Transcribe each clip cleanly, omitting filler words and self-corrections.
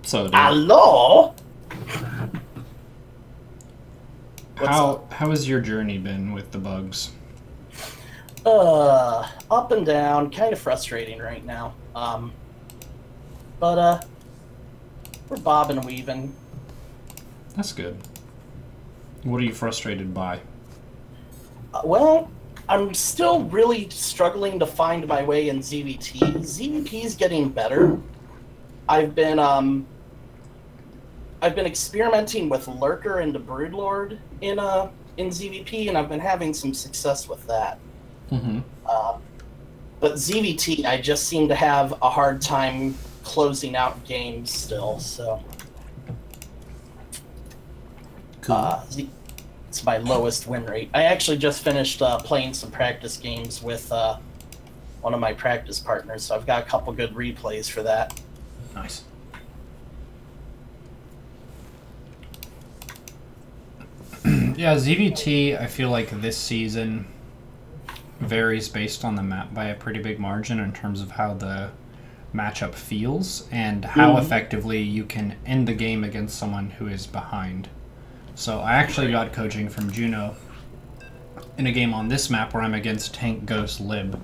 So, dude, Hello? how has your journey been with the bugs? Up and down, kind of frustrating right now. But we're bobbing and weaving. That's good. What are you frustrated by? Well, I'm still really struggling to find my way in ZVT. ZVT's getting better. I've been experimenting with Lurker and the Broodlord in ZVP, and I've been having some success with that. Mm-hmm. But ZVT, I just seem to have a hard time closing out games still, so... Cool. It's my lowest win rate. I actually just finished playing some practice games with one of my practice partners, so I've got a couple good replays for that. Nice. Yeah, ZVT, I feel like this season varies based on the map by a pretty big margin in terms of how the matchup feels and how effectively you can end the game against someone who is behind. So I actually got coaching from Juno in a game on this map where I'm against Tank Ghost Lib.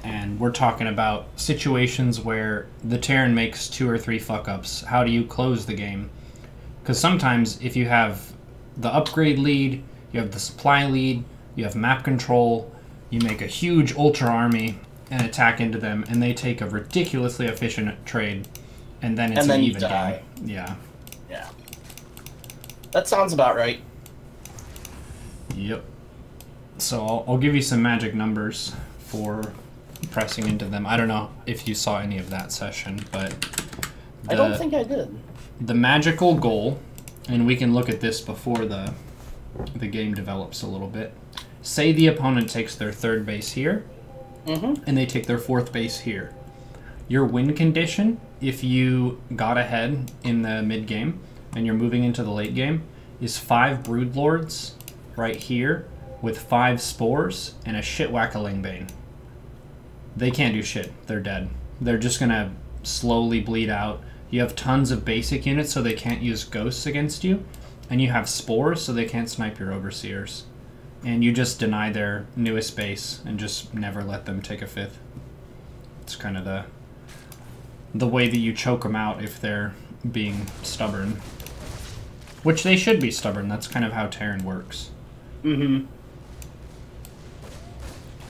And we're talking about situations where the Terran makes 2 or 3 fuck-ups. How do you close the game? Because sometimes if you have the upgrade lead, you have the supply lead, you have map control, you make a huge ultra army and attack into them, and they take a ridiculously efficient trade, and then it's an even game. Yeah. Yeah. That sounds about right. Yep. So I'll give you some magic numbers for pressing into them. I don't know if you saw any of that session, but I don't think I did. The magical goal, and we can look at this before the game develops a little bit. Say the opponent takes their 3rd base here, and they take their 4th base here. Your win condition, if you got ahead in the mid game and you're moving into the late game, is 5 Broodlords right here with 5 Spores and a shit-whack-a-ling Bane. They can't do shit. They're dead. They're just gonna slowly bleed out. You have tons of basic units so they can't use ghosts against you, and you have Spores so they can't snipe your Overseers. And you just deny their newest base and just never let them take a 5th. It's kind of the way that you choke them out if they're being stubborn. Which they should be stubborn. That's kind of how Terran works.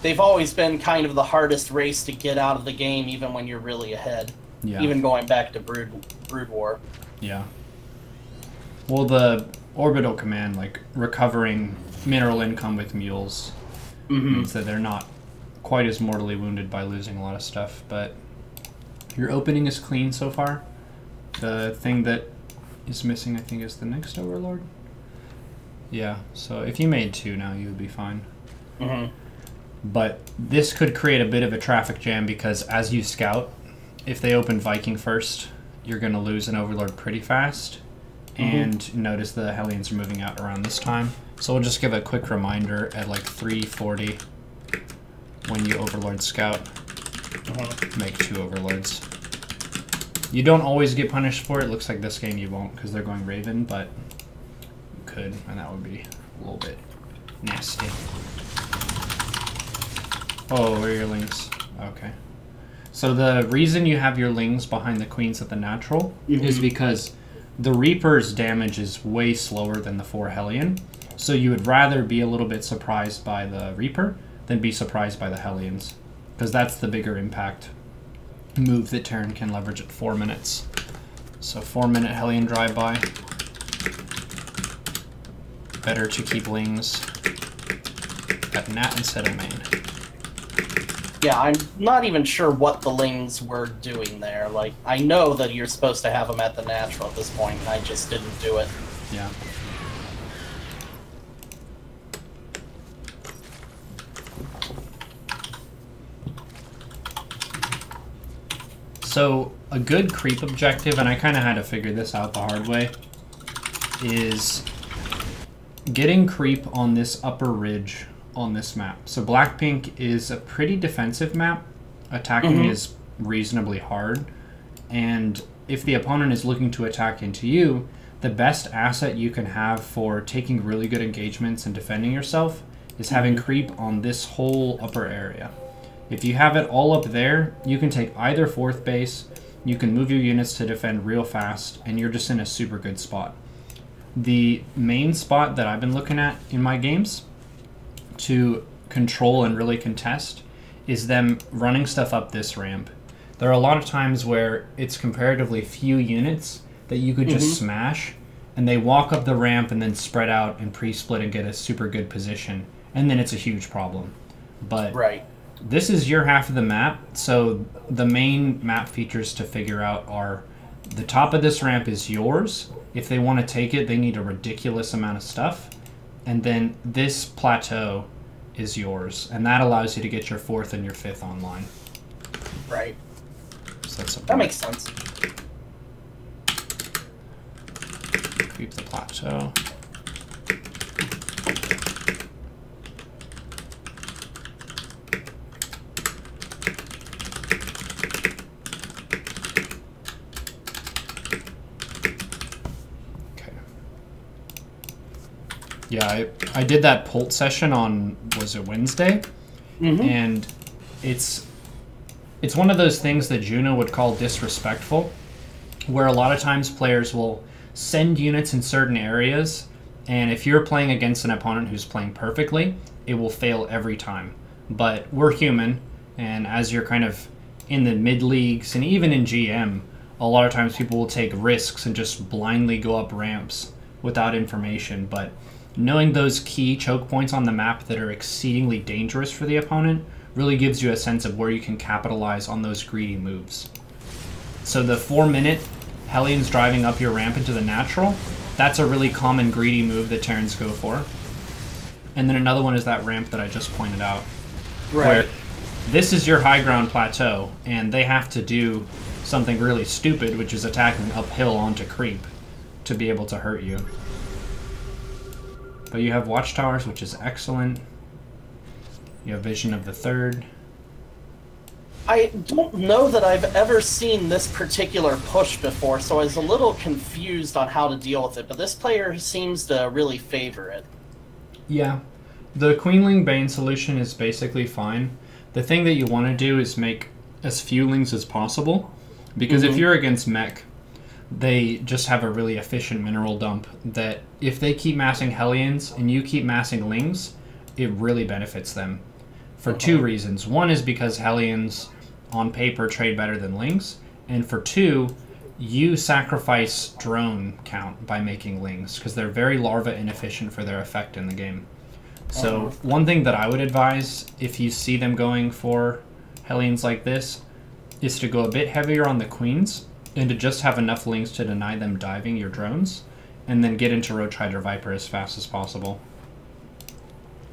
They've always been kind of the hardest race to get out of the game, even when you're really ahead. Yeah. Even going back to Brood War. Yeah. Well, the orbital command, like recovering mineral income with mules, means that they're not quite as mortally wounded by losing a lot of stuff. But your opening is clean so far. The thing that is missing, I think, is the next Overlord. Yeah, so if you made 2 now, you would be fine. But this could create a bit of a traffic jam because as you scout, if they open Viking first, you're going to lose an Overlord pretty fast. And notice the Hellions are moving out around this time. So we'll just give a quick reminder at like 3:40 when you Overlord scout. Make 2 Overlords. You don't always get punished for it. Looks like this game you won't because they're going Raven, but you could, and that would be a little bit nasty. Oh, where are your lings? Okay. So the reason you have your lings behind the queens at the natural is because the Reaper's damage is way slower than the 4 Hellion. So you would rather be a little bit surprised by the Reaper than be surprised by the Hellions. Because that's the bigger impact move that Terran can leverage at 4 minutes. So 4-minute Hellion drive-by. Better to keep lings at nat instead of main. Yeah, I'm not even sure what the lings were doing there. Like, I know that you're supposed to have them at the natural at this point, and I just didn't do it. Yeah. So, a good creep objective, and I kind of had to figure this out the hard way, is getting creep on this upper ridge on this map. So Blackpink is a pretty defensive map. Attacking is reasonably hard. And if the opponent is looking to attack into you, the best asset you can have for taking really good engagements and defending yourself is having creep on this whole upper area. If you have it all up there, you can take either 4th base, you can move your units to defend real fast, and you're just in a super good spot. The main spot that I've been looking at in my games to control and really contest is them running stuff up this ramp. There are a lot of times where it's comparatively few units that you could just smash, and they walk up the ramp and then spread out and pre-split and get a super good position, and then it's a huge problem. But this is your half of the map, so the main map features to figure out are the top of this ramp is yours. If they want to take it, they need a ridiculous amount of stuff. And then this plateau is yours, and that allows you to get your 4th and your 5th online. Right. So that makes sense. Keep the plateau. Yeah, I did that Pult session on, was it Wednesday? And it's one of those things that Juno would call disrespectful, where a lot of times players will send units in certain areas, and if you're playing against an opponent who's playing perfectly, it will fail every time. But we're human, and as you're kind of in the mid-leagues, and even in GM, a lot of times people will take risks and just blindly go up ramps without information, but knowing those key choke points on the map that are exceedingly dangerous for the opponent really gives you a sense of where you can capitalize on those greedy moves. So the 4-minute Hellions driving up your ramp into the natural, that's a really common greedy move that Terrans go for. And then another one is that ramp that I just pointed out. Where this is your high ground plateau, and they have to do something really stupid, which is attacking uphill onto creep to be able to hurt you. But you have watchtowers, which is excellent. You have vision of the 3rd. I don't know that I've ever seen this particular push before, so I was a little confused on how to deal with it, but this player seems to really favor it. Yeah. The Queenling Bane solution is basically fine. The thing that you want to do is make as few lings as possible, because if you're against mech, they just have a really efficient mineral dump that if they keep massing Hellions and you keep massing lings, it really benefits them. For 2 reasons. One is because Hellions on paper trade better than lings, and for 2, you sacrifice drone count by making lings, because they're very larva inefficient for their effect in the game. So one thing that I would advise if you see them going for Hellions like this is to go a bit heavier on the queens, and to just have enough lings to deny them diving your drones, and then get into Roach Hydra Viper as fast as possible.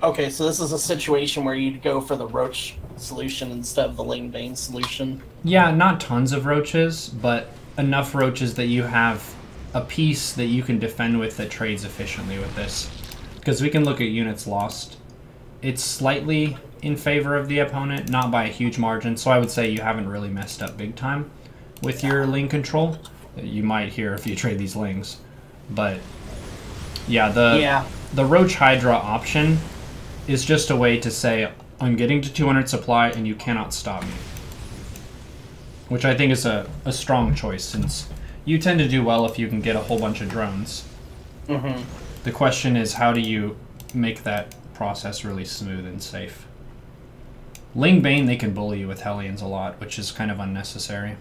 Okay, so this is a situation where you'd go for the Roach solution instead of the Ling Bane solution? Yeah, not tons of roaches, but enough roaches that you have a piece that you can defend with that trades efficiently with this. Because we can look at units lost. It's slightly in favor of the opponent, not by a huge margin, so I would say you haven't really messed up big time with your ling control. You might hear if you trade these lings. But yeah, the Roach Hydra option is just a way to say, I'm getting to 200 supply and you cannot stop me. Which I think is a strong choice, since you tend to do well if you can get a whole bunch of drones. The question is, how do you make that process really smooth and safe? Ling Bane, they can bully you with Hellions a lot, which is kind of unnecessary.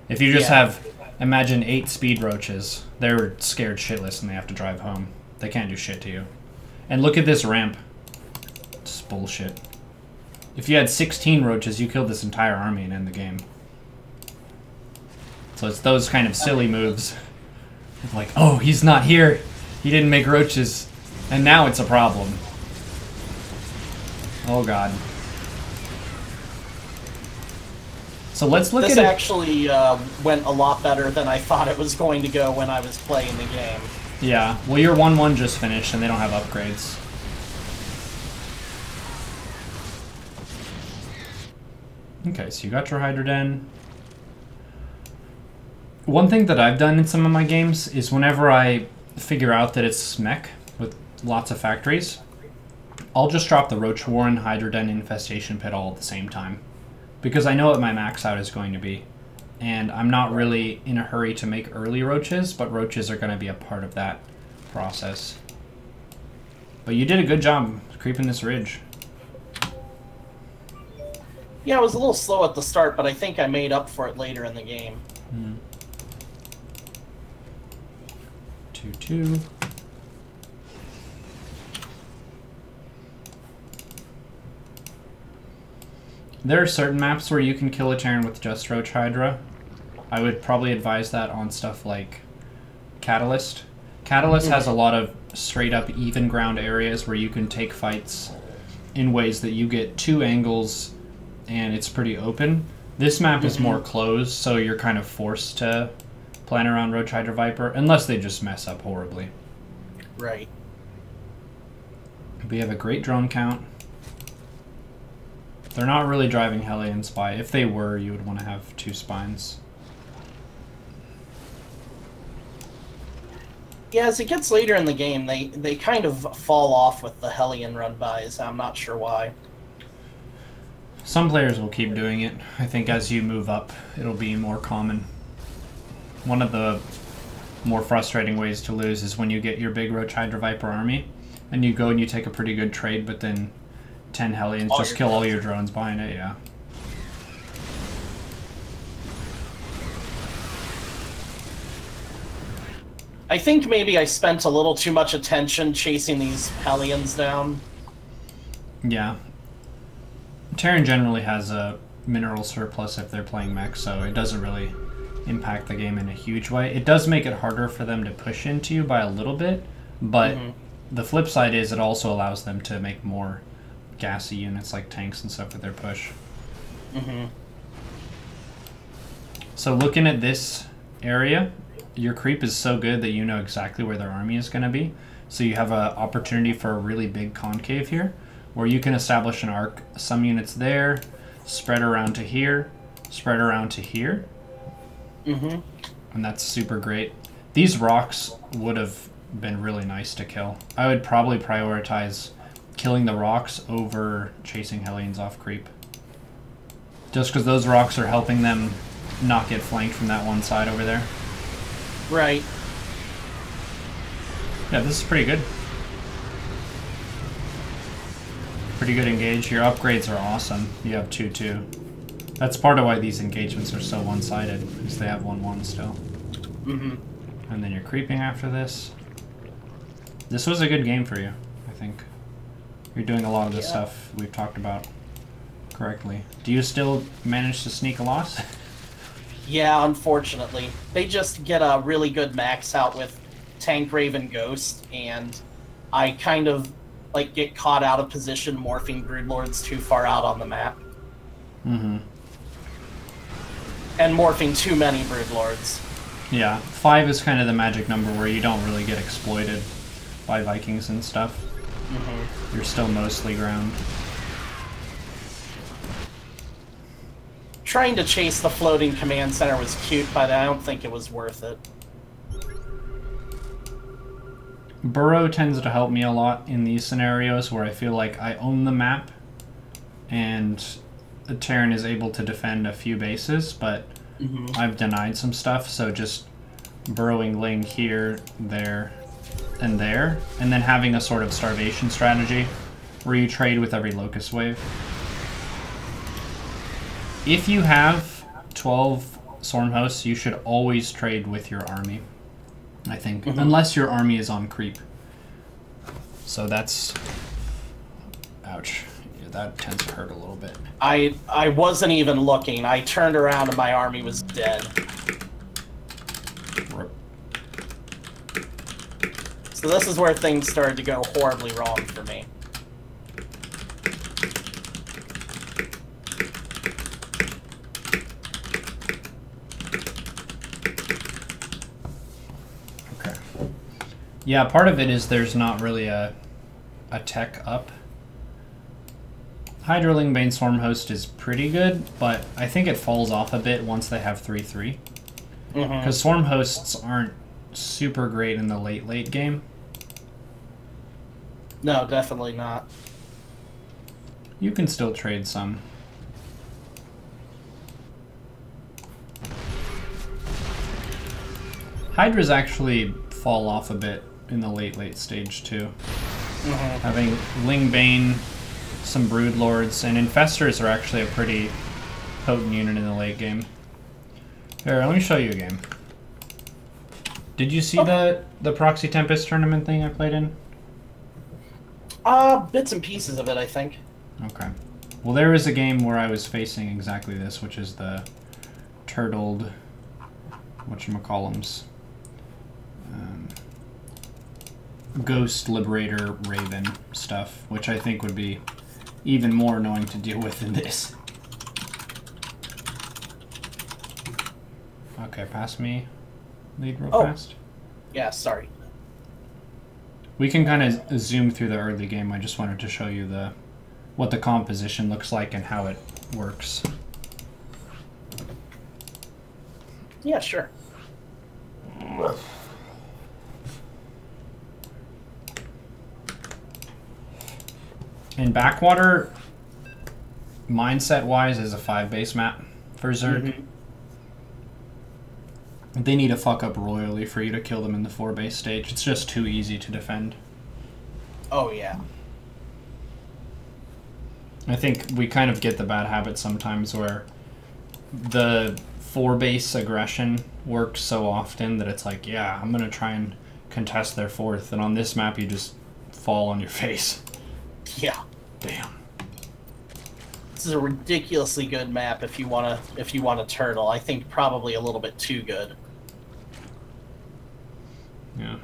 If you just have, imagine 8 speed roaches, they're scared shitless and they have to drive home. They can't do shit to you. And look at this ramp. It's bullshit. If you had 16 roaches, you killed this entire army and end the game. So it's those kind of silly moves. Like, oh, he's not here. He didn't make roaches. And now it's a problem. Oh, God. So let's look at it. This actually went a lot better than I thought it was going to go when I was playing the game. Yeah. Well, your 1-1 just finished, and they don't have upgrades. Okay, so you got your Hydroden. One thing that I've done in some of my games is whenever I figure out that it's mech with lots of factories, I'll just drop the Roach Warren, Hydroden, Infestation Pit all at the same time. Because I know what my max out is going to be. And I'm not really in a hurry to make early roaches, but roaches are going to be a part of that process. But you did a good job creeping this ridge. Yeah, I was a little slow at the start, but I think I made up for it later in the game. 2-2. There are certain maps where you can kill a Terran with just Roach Hydra. I would probably advise that on stuff like Catalyst. Catalyst has a lot of straight up even ground areas where you can take fights in ways that you get 2 angles and it's pretty open. This map is more closed, so you're kind of forced to plan around Roach Hydra Viper, unless they just mess up horribly. Right. We have a great drone count. They're not really driving Hellion Spy. If they were, you would want to have 2 spines. Yeah, as it gets later in the game, they kind of fall off with the Hellion run-bys. I'm not sure why. Some players will keep doing it. I think as you move up, it'll be more common. One of the more frustrating ways to lose is when you get your big Roach Hydra Viper army, and you go and you take a pretty good trade, but then 10 Hellions just kill all your drones behind it, yeah. I think maybe I spent a little too much attention chasing these Hellions down. Yeah. Terran generally has a mineral surplus if they're playing mech, so it doesn't really impact the game in a huge way. It does make it harder for them to push into you by a little bit, but the flip side is it also allows them to make more gassy units like tanks and stuff with their push. So looking at this area, your creep is so good that you know exactly where their army is going to be. So you have an opportunity for a really big concave here, where you can establish an arc, some units there, spread around to here, spread around to here. And that's super great. These rocks would have been really nice to kill. I would probably prioritize killing the rocks over chasing Hellions off creep. Just because those rocks are helping them not get flanked from that one side over there. Right. Yeah, this is pretty good. Pretty good engage. Your upgrades are awesome. You have 2-2. That's part of why these engagements are so one-sided, because they have 1-1 still. And then you're creeping after this. This was a good game for you, I think. You're doing a lot of the stuff we've talked about correctly. Do you still manage to sneak a lot? Yeah, unfortunately. They just get a really good max out with Tank Raven Ghost, and I kind of like get caught out of position morphing Broodlords too far out on the map. And morphing too many Broodlords. Yeah, 5 is kind of the magic number where you don't really get exploited by Vikings and stuff. You're still mostly ground. Trying to chase the floating command center was cute, but I don't think it was worth it. Burrow tends to help me a lot in these scenarios where I feel like I own the map and the Terran is able to defend a few bases, but I've denied some stuff, so just burrowing Ling here, there, and there, and then having a sort of starvation strategy where you trade with every locust wave. If you have 12 Storm Hosts, you should always trade with your army, I think, unless your army is on creep. So that's... ouch. Yeah, that tends to hurt a little bit. I wasn't even looking. I turned around and my army was dead. Rip. So this is where things started to go horribly wrong for me. Okay. Yeah, part of it is there's not really a tech up. Hydraling Bane Swarm Host is pretty good, but I think it falls off a bit once they have 3-3. Because Swarm Hosts aren't super great in the late game. No, definitely not. You can still trade some. Hydras actually fall off a bit in the late stage too. Having Lingbane, some Broodlords, and Infestors are actually a pretty potent unit in the late game. Here, let me show you a game. Did you see the Proxy Tempest tournament thing I played in? Bits and pieces of it, I think. Okay. Well, there was a game where I was facing exactly this, which is the turtled whatchamacallums. Ghost Liberator Raven stuff, which I think would be even more annoying to deal with than this. Okay, pass me lead real fast. Yeah, sorry. We can kind of zoom through the early game. I just wanted to show you what the composition looks like and how it works. Yeah, sure. In Backwater, mindset-wise, is a 5-base map for Zerg. They need to fuck up royally for you to kill them in the 4-base stage. It's just too easy to defend. Oh, yeah. I think we kind of get the bad habit sometimes where the 4-base aggression works so often that it's like, yeah, I'm going to try and contest their 4th, and on this map you just fall on your face. Yeah. Damn. This is a ridiculously good map if you want to turtle. I think probably a little bit too good. Yeah.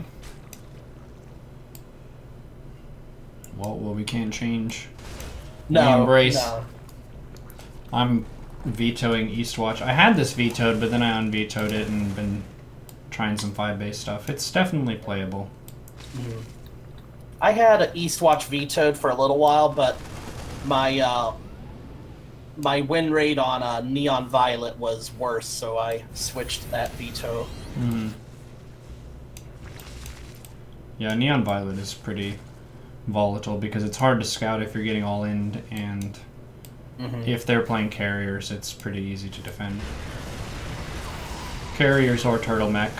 Well, we can't change. No. We embrace. No. I'm vetoing Eastwatch. I had this vetoed, but then I unvetoed it and been trying some 5-base stuff. It's definitely playable. I had Eastwatch vetoed for a little while, but my my win rate on Neon Violet was worse, so I switched that veto. Yeah, Neon Violet is pretty volatile because it's hard to scout if you're getting all in, and if they're playing carriers, it's pretty easy to defend. Carriers or turtle mech.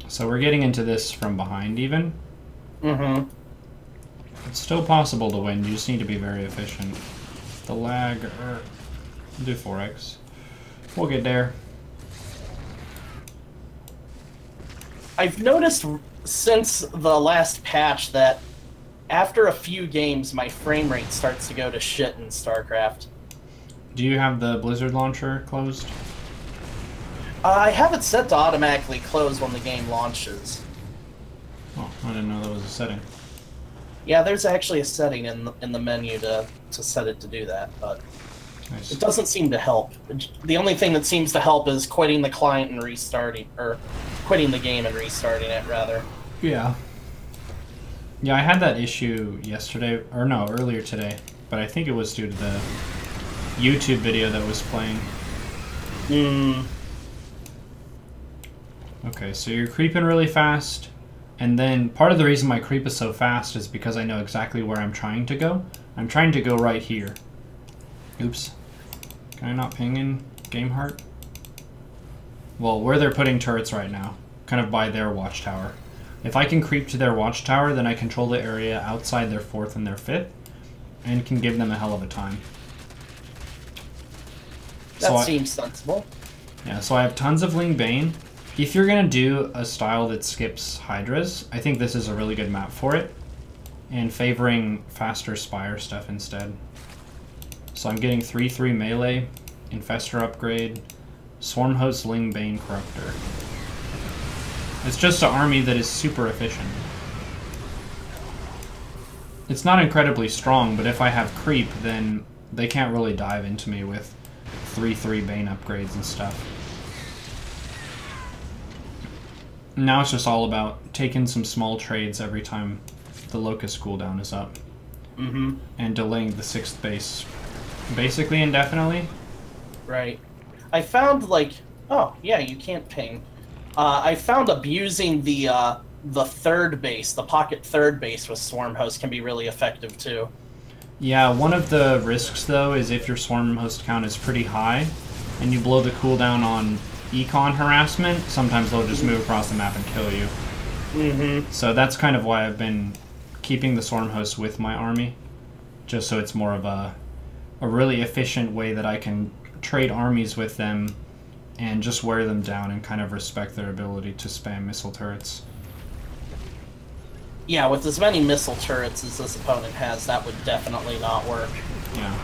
So we're getting into this from behind even. It's still possible to win, you just need to be very efficient. The lag, do 4x. We'll get there. I've noticed since the last patch that after a few games, my frame rate starts to go to shit in StarCraft. Do you have the Blizzard launcher closed? I have it set to automatically close when the game launches. Oh, I didn't know that was a setting. Yeah, there's actually a setting in the menu to set it to do that, but Nice. it doesn't seem to help. The only thing that seems to help is quitting the client and restarting, or quitting the game and restarting it, rather. Yeah. Yeah, I had that issue yesterday, or no, earlier today, but I think it was due to the YouTube video that was playing. Okay, so you're creeping really fast, and then part of the reason my creep is so fast is because I know exactly where I'm trying to go. I'm trying to go right here. Oops. Can I not ping in Game Heart? Well, where they're putting turrets right now, kind of by their watchtower. If I can creep to their watchtower, then I control the area outside their 4th and their 5th, and can give them a hell of a time. That seems sensible. Yeah, so I have tons of Ling Bane. If you're going to do a style that skips Hydras, I think this is a really good map for it, and favoring faster Spire stuff instead. So I'm getting 3/3 melee, Infestor upgrade, Swarm Host Ling Bane Corruptor. It's just an army that is super efficient. It's not incredibly strong, but if I have creep, then they can't really dive into me with 3/3 Bane upgrades and stuff. Now it's just all about taking some small trades every time the Locust cooldown is up. Mm-hmm. And delaying the 6th base basically indefinitely. Right. I found, like... Oh, yeah, you can't ping. I found abusing the 3rd base, the pocket 3rd base with Swarm Host can be really effective, too. Yeah, one of the risks, though, is if your Swarm Host count is pretty high, and you blow the cooldown on Econ harassment, sometimes they'll just move across the map and kill you. Mm-hmm. So that's kind of why I've been keeping the Swarm Host with my army, just so it's more of a really efficient way that I can trade armies with them and just wear them down and kind of respect their ability to spam missile turrets. Yeah, with as many missile turrets as this opponent has, that would definitely not work. Yeah.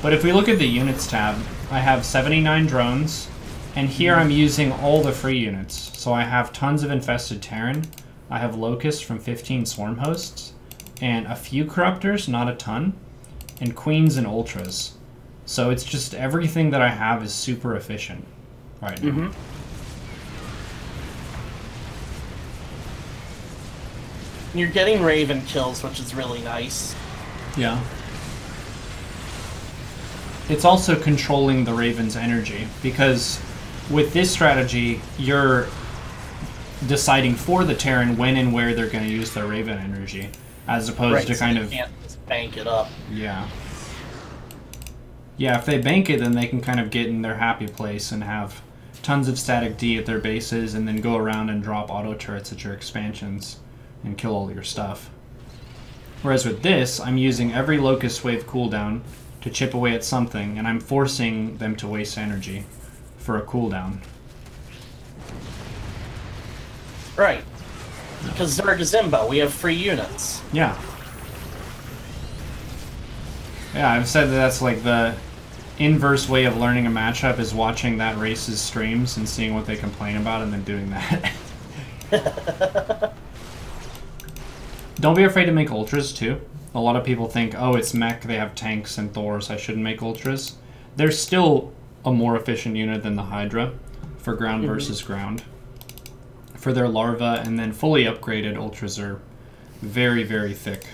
But if we look at the units tab, I have 79 drones, and here I'm using all the free units. So I have tons of Infested Terran, I have Locusts from 15 Swarm Hosts, and a few Corruptors, not a ton, and Queens and Ultras. So it's just everything that I have is super efficient right now. Mm-hmm. You're getting Raven kills, which is really nice. Yeah. It's also controlling the Raven's energy, because with this strategy, you're deciding for the Terran when and where they're going to use their Raven energy, as opposed to kind of... Can't just bank it up. Yeah. Yeah, if they bank it, then they can kind of get in their happy place and have tons of static D at their bases, and then go around and drop auto turrets at your expansions and kill all your stuff. Whereas with this, I'm using every Locust Wave cooldown to chip away at something, and I'm forcing them to waste energy for a cooldown. Right. Because Zerg is Imbo, we have free units. Yeah. Yeah, I've said that that's like the inverse way of learning a matchup is watching that race's streams and seeing what they complain about and then doing that. Don't be afraid to make Ultras, too. A lot of people think, oh, it's mech, they have tanks and Thors, I shouldn't make Ultras. They're still a more efficient unit than the Hydra for ground versus ground. For their larva, and then fully upgraded Ultras are very, very thick.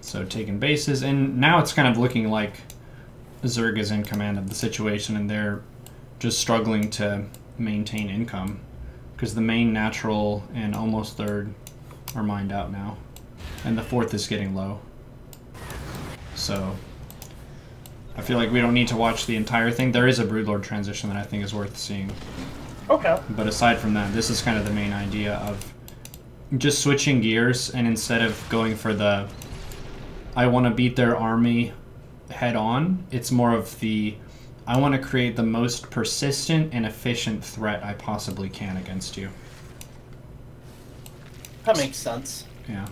So taking bases, and now it's kind of looking like Zerg is in command of the situation, and they're just struggling to maintain income. Because the main natural and almost 3rd are mined out now. And the 4th is getting low. So I feel like we don't need to watch the entire thing. There is a Broodlord transition that I think is worth seeing. Okay. But aside from that, this is kind of the main idea of just switching gears, and instead of going for the I want to beat their army head on, it's more of the I want to create the most persistent and efficient threat I possibly can against you. That makes sense. Yeah.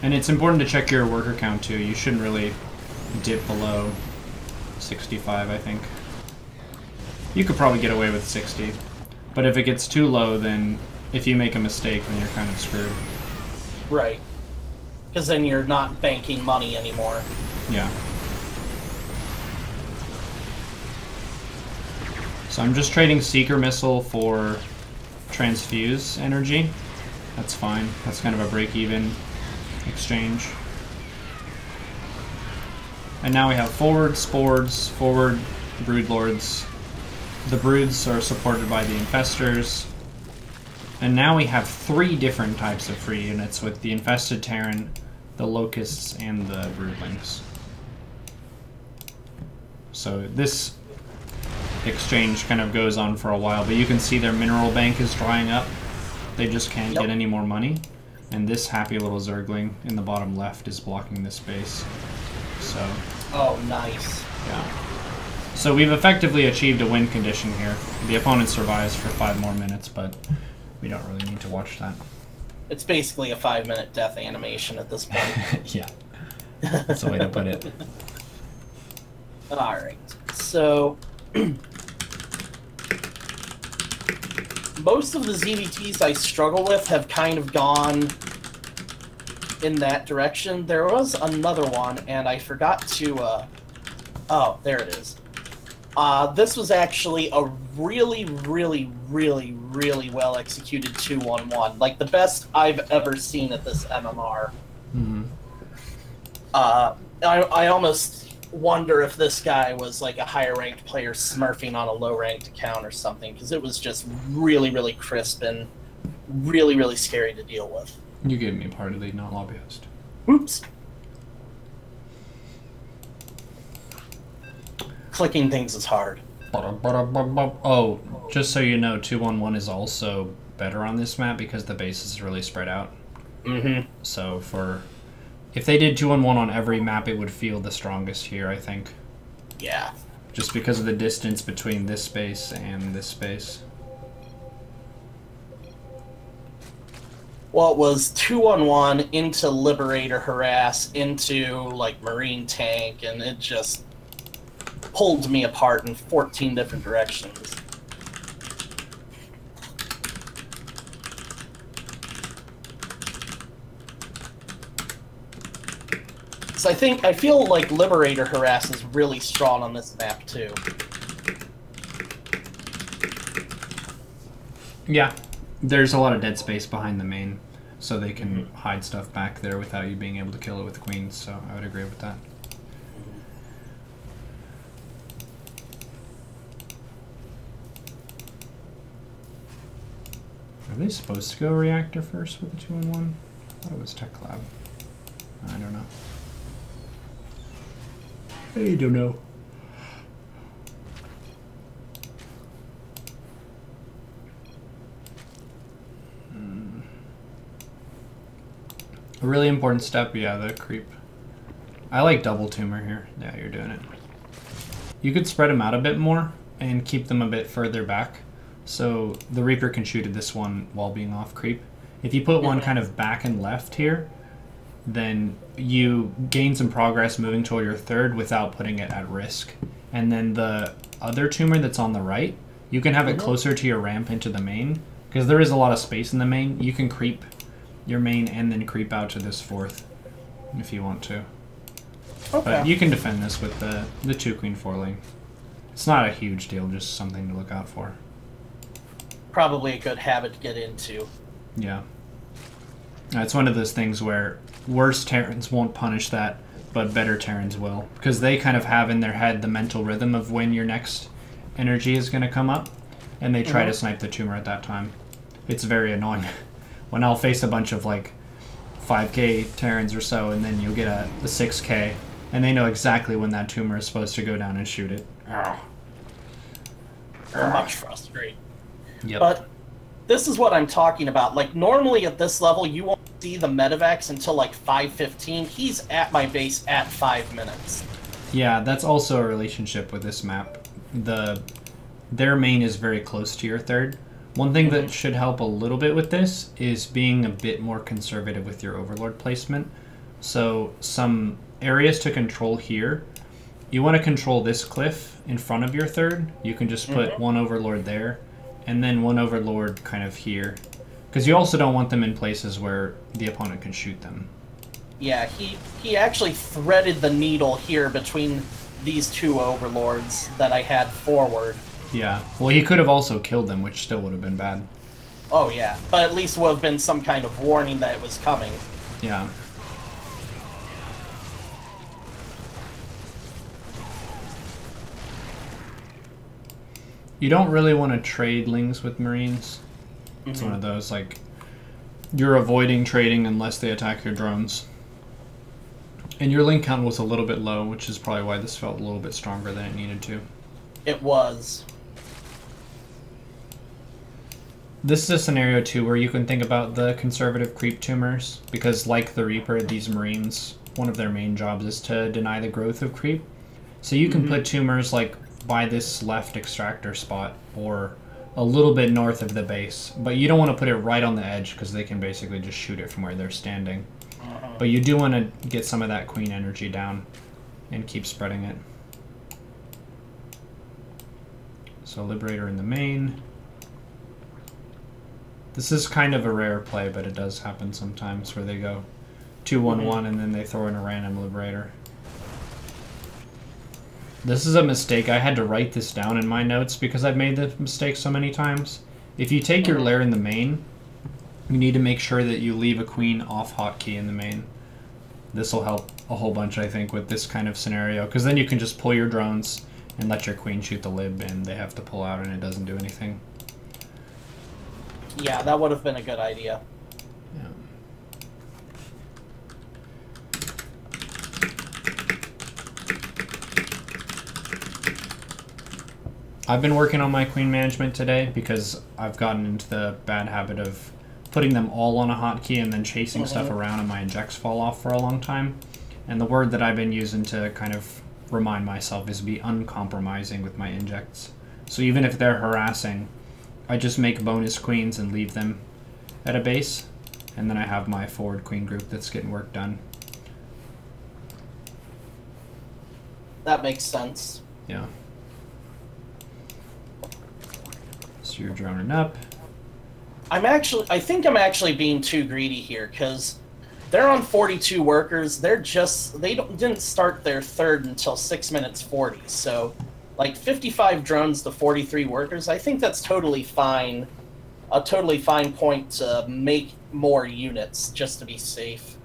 And it's important to check your worker count too. You shouldn't really dip below 65, I think. You could probably get away with 60. But if it gets too low, then if you make a mistake, then you're kind of screwed. Right. Because then you're not banking money anymore. Yeah. So I'm just trading Seeker Missile for Transfuse energy. That's fine. That's kind of a break-even exchange. And now we have forward Spords, forward Broodlords. The Broods are supported by the Infestors. And now we have 3 different types of free units with the Infested Terran, the Locusts, and the Broodlings. So this exchange kind of goes on for a while, but you can see their mineral bank is drying up. They just can't get any more money. And this happy little Zergling in the bottom left is blocking this space. So... Oh, nice. Yeah. So we've effectively achieved a win condition here. The opponent survives for 5 more minutes, but we don't really need to watch that. It's basically a 5-minute death animation at this point. Yeah. That's the way to put it. Alright. So... most of the ZVTs I struggle with have kind of gone in that direction. There was another one, and I forgot to Oh, there it is. This was actually a really, really, really, really well executed 2-1-1. Like the best I've ever seen at this MMR. Mm-hmm. I almost wonder if this guy was like a higher ranked player smurfing on a low ranked account or something, because it was just really, really crisp and really, really scary to deal with. You gave me a party lead, not lobbyist. Oops. Clicking things is hard. Oh, just so you know, 2-1-1 is also better on this map because the base is really spread out. Mm-hmm. So if they did 2-1-1 on every map, it would feel the strongest here, I think. Yeah. Just because of the distance between this space and this space. Well, it was 2-1-1 into Liberator Harass into like Marine Tank, and it just pulled me apart in 14 different directions. So I feel like Liberator Harass is really strong on this map too. Yeah, there's a lot of dead space behind the main, so they can hide stuff back there without you being able to kill it with queens, so I would agree with that. Are they supposed to go reactor first with the 2-1-1? I thought it was Tech Lab. I don't know. I don't know. A really important step, yeah, the creep. I like double tumor here. Yeah, you're doing it. You could spread them out a bit more and keep them a bit further back, so the Reaper can shoot at this one while being off creep. If you put one kind of back and left here, then you gain some progress moving toward your third without putting it at risk. And then the other tumor that's on the right, you can have it closer to your ramp into the main, because there is a lot of space in the main. You can creep your main and then creep out to this fourth if you want to. Okay. But you can defend this with the 2-queen 4-lane. It's not a huge deal, just something to look out for. Probably a good habit to get into. Yeah. It's one of those things where worse Terrans won't punish that, but better Terrans will. Because they kind of have in their head the mental rhythm of when your next energy is going to come up, and they try to snipe the tumor at that time. It's very annoying. When I'll face a bunch of like 5k Terrans or so, and then you'll get a 6k, and they know exactly when that tumor is supposed to go down and shoot it. Much frustrating. Yep. But this is what I'm talking about. Like, normally at this level, you won't see the Medivacs until like 5:15. He's at my base at 5 minutes. Yeah, that's also a relationship with this map. Their main is very close to your third. One thing that should help a little bit with this is being a bit more conservative with your Overlord placement. So some areas to control here. You want to control this cliff in front of your third. You can just put one Overlord there, and then one Overlord kind of here. Because you also don't want them in places where the opponent can shoot them. Yeah, he actually threaded the needle here between these two Overlords that I had forward. Yeah, well, he could have also killed them, which still would have been bad. Oh, yeah, but at least would have been some kind of warning that it was coming. Yeah. You don't really want to trade lings with Marines. It's one of those, like, you're avoiding trading unless they attack your drones. And your ling count was a little bit low, which is probably why this felt a little bit stronger than it needed to. It was. This is a scenario, too, where you can think about the conservative creep tumors, because like the Reaper, these Marines, one of their main jobs is to deny the growth of creep. So you can put tumors, like, by this left extractor spot, or a little bit north of the base, but you don't want to put it right on the edge, because they can basically just shoot it from where they're standing. But you do want to get some of that queen energy down, and keep spreading it. So Liberator in the main. This is kind of a rare play, but it does happen sometimes where they go 2-1-1 and then they throw in a random Liberator. This is a mistake. I had to write this down in my notes because I've made this mistake so many times. If you take your lair in the main, you need to make sure that you leave a queen off hotkey in the main. This will help a whole bunch, I think, with this kind of scenario, because then you can just pull your drones and let your queen shoot the lib, and they have to pull out and it doesn't do anything. Yeah, that would have been a good idea. Yeah. I've been working on my queen management today because I've gotten into the bad habit of putting them all on a hotkey and then chasing stuff around and my injects fall off for a long time. And the word that I've been using to kind of remind myself is be uncompromising with my injects. So even if they're harassing, I just make bonus queens and leave them at a base, and then I have my forward queen group that's getting work done. That makes sense. Yeah. So you're droning up. I think I'm actually being too greedy here, because they're on 42 workers. They didn't start their third until 6 minutes 40. So, like 55 drones to 43 workers. I think that's totally fine. A totally fine point to make more units just to be safe.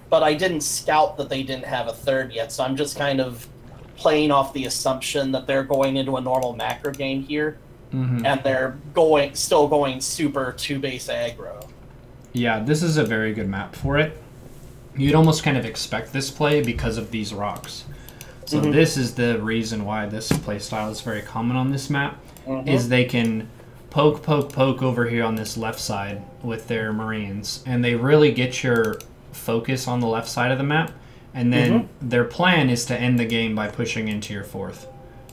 But I didn't scout that they didn't have a third yet, so I'm just kind of playing off the assumption that they're going into a normal macro game here. And they're still going super 2-base aggro. Yeah, this is a very good map for it. You'd almost kind of expect this play because of these rocks. So this is the reason why this playstyle is very common on this map, is they can poke over here on this left side with their Marines, and they really get your focus on the left side of the map, and then their plan is to end the game by pushing into your fourth.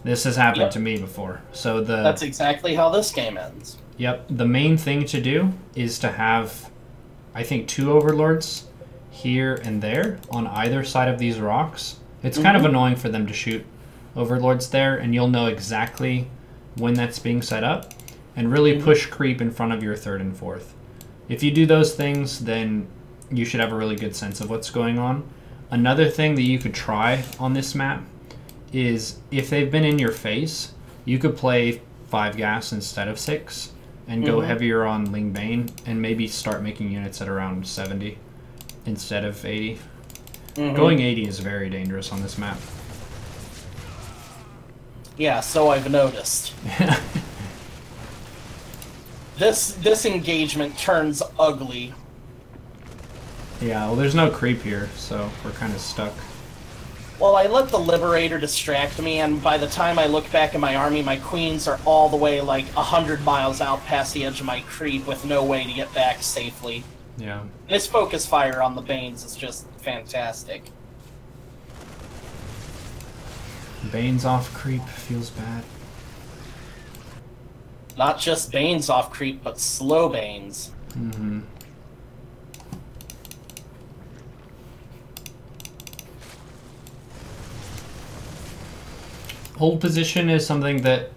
This has happened to me before. So that's exactly how this game ends. Yep. The main thing to do is to have, I think, 2 overlords here and there on either side of these rocks. It's kind of annoying for them to shoot overlords there, and you'll know exactly when that's being set up, and really push creep in front of your third and fourth. If you do those things, then you should have a really good sense of what's going on. Another thing that you could try on this map is if they've been in your face, you could play 5 gas instead of 6 and go heavier on Ling Bane and maybe start making units at around 70 instead of 80. Going 80 is very dangerous on this map. Yeah, so I've noticed. This engagement turns ugly. Yeah, well, there's no creep here, so we're kind of stuck. Well, I let the Liberator distract me, and by the time I look back at my army, my queens are all the way like 100 miles out past the edge of my creep with no way to get back safely. Yeah. This focus fire on the Banes is just fantastic. Bane's off creep feels bad. Not just Banes off creep, but slow Banes. Hold position is something that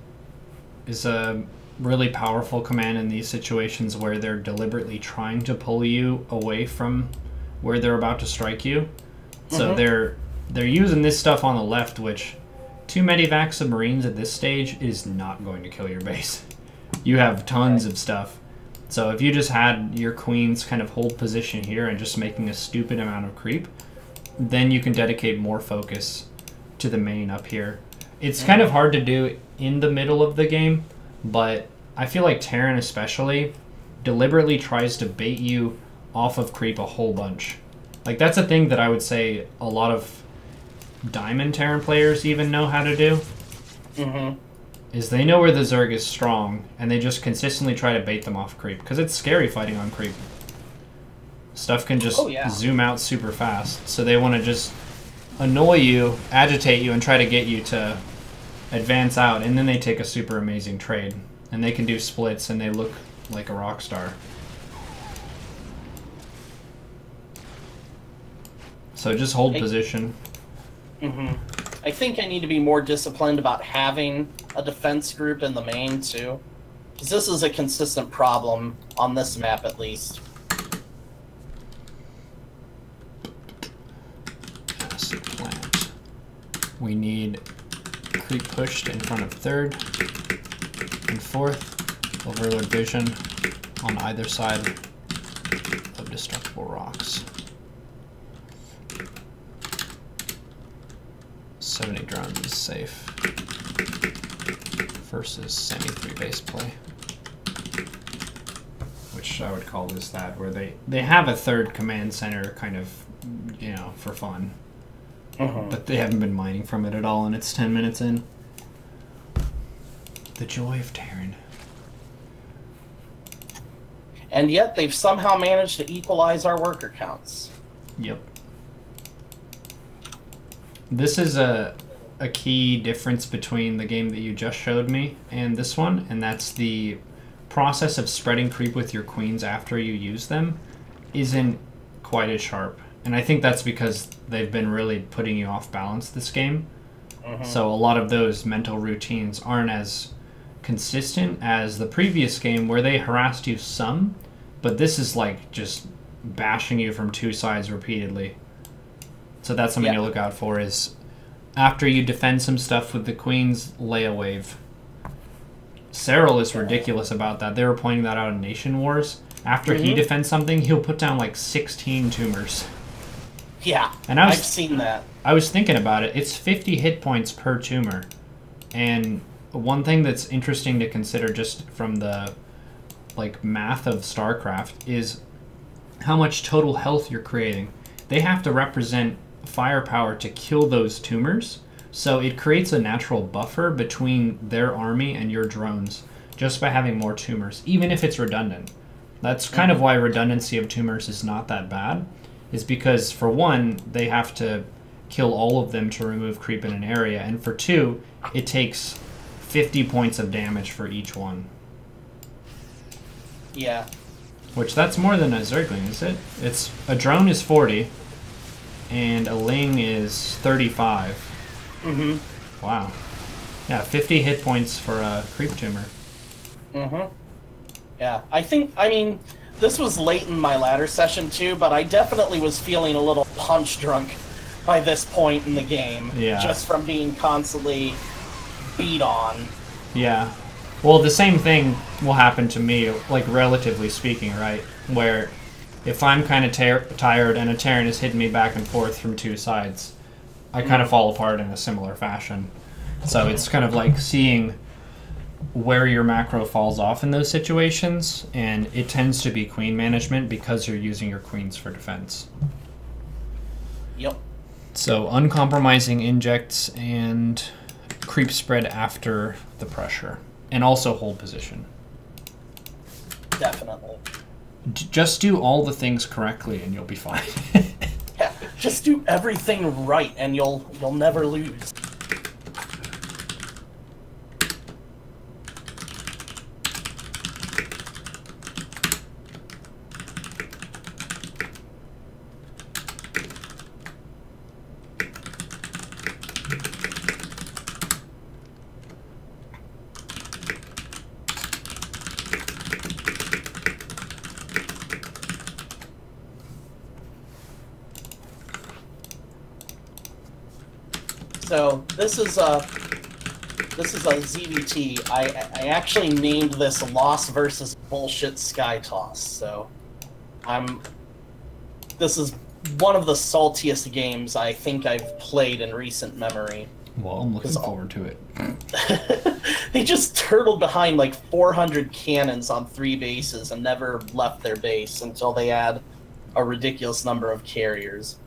is a really powerful command in these situations where they're deliberately trying to pull you away from where they're about to strike you. So they're using this stuff on the left, which 2 medivacs of Marines at this stage is not going to kill your base. You have tons of stuff. So if you just had your queens kind of hold position here and just making a stupid amount of creep, then you can dedicate more focus to the main up here. It's kind of hard to do in the middle of the game, but I feel like Terran especially deliberately tries to bait you off of creep a whole bunch. Like, that's a thing that I would say a lot of Diamond Terran players even know how to do. Is they know where the Zerg is strong, and they just consistently try to bait them off creep, because it's scary fighting on creep. Stuff can just zoom out super fast, so they want to just annoy you, agitate you, and try to get you to advance out, and then they take a super amazing trade. And they can do splits, and they look like a rock star. So just hold position. I think I need to be more disciplined about having a defense group in the main, too. Because this is a consistent problem, on this map at least. Acid plant. We need creep pushed in front of 3rd and 4th. Overload vision on either side of destructible rocks. 70 drones is safe versus semi-3 base play. Which I would call this that, where they have a 3rd command center kind of, you know, for fun. But they haven't been mining from it at all, and it's 10 minutes in. The joy of Terran. And yet they've somehow managed to equalize our worker counts. Yep. This is a key difference between the game that you just showed me and this one, and that's the process of spreading creep with your queens after you use them isn't quite as sharp. And I think that's because they've been really putting you off balance this game. So a lot of those mental routines aren't as consistent as the previous game where they harassed you some, but this is like just bashing you from 2 sides repeatedly. So that's something to look out for, is after you defend some stuff with the queens, lay a wave. Cyril is ridiculous about that. They were pointing that out in Nation Wars. After he defends something, he'll put down like 16 tumors. Yeah, and I've seen that. I was thinking about it. It's 50 hit points per tumor. And one thing that's interesting to consider just from the like math of StarCraft is how much total health you're creating. They have to represent firepower to kill those tumors, so it creates a natural buffer between their army and your drones just by having more tumors, even if it's redundant. That's kind of why redundancy of tumors is not that bad, is because for one, they have to kill all of them to remove creep in an area, and for 2, it takes 50 points of damage for each one. Yeah. Which, that's more than a Zergling, is it? It's a drone is 40, and a Ling is 35. Wow. Yeah, 50 hit points for a creep tumor. Yeah, I mean, this was late in my ladder session too, but I definitely was feeling a little punch drunk by this point in the game. Yeah. Just from being constantly beat on. Yeah. Well, the same thing will happen to me, like, relatively speaking, right? Where if I'm kind of tired and a Terran is hitting me back and forth from 2 sides, I kind of fall apart in a similar fashion. So it's kind of like seeing where your macro falls off in those situations, and it tends to be queen management because you're using your queens for defense. Yep. So uncompromising injects and creep spread after the pressure, and also hold position. Definitely. Just do all the things correctly and you'll be fine. Yeah, just do everything right and you'll never lose. So this is a ZVT. I actually named this Loss versus Bullshit Sky Toss. So this is one of the saltiest games I think I've played in recent memory. Well, I'm looking forward to it. They just turtled behind like 400 cannons on 3 bases and never left their base until they had a ridiculous number of carriers.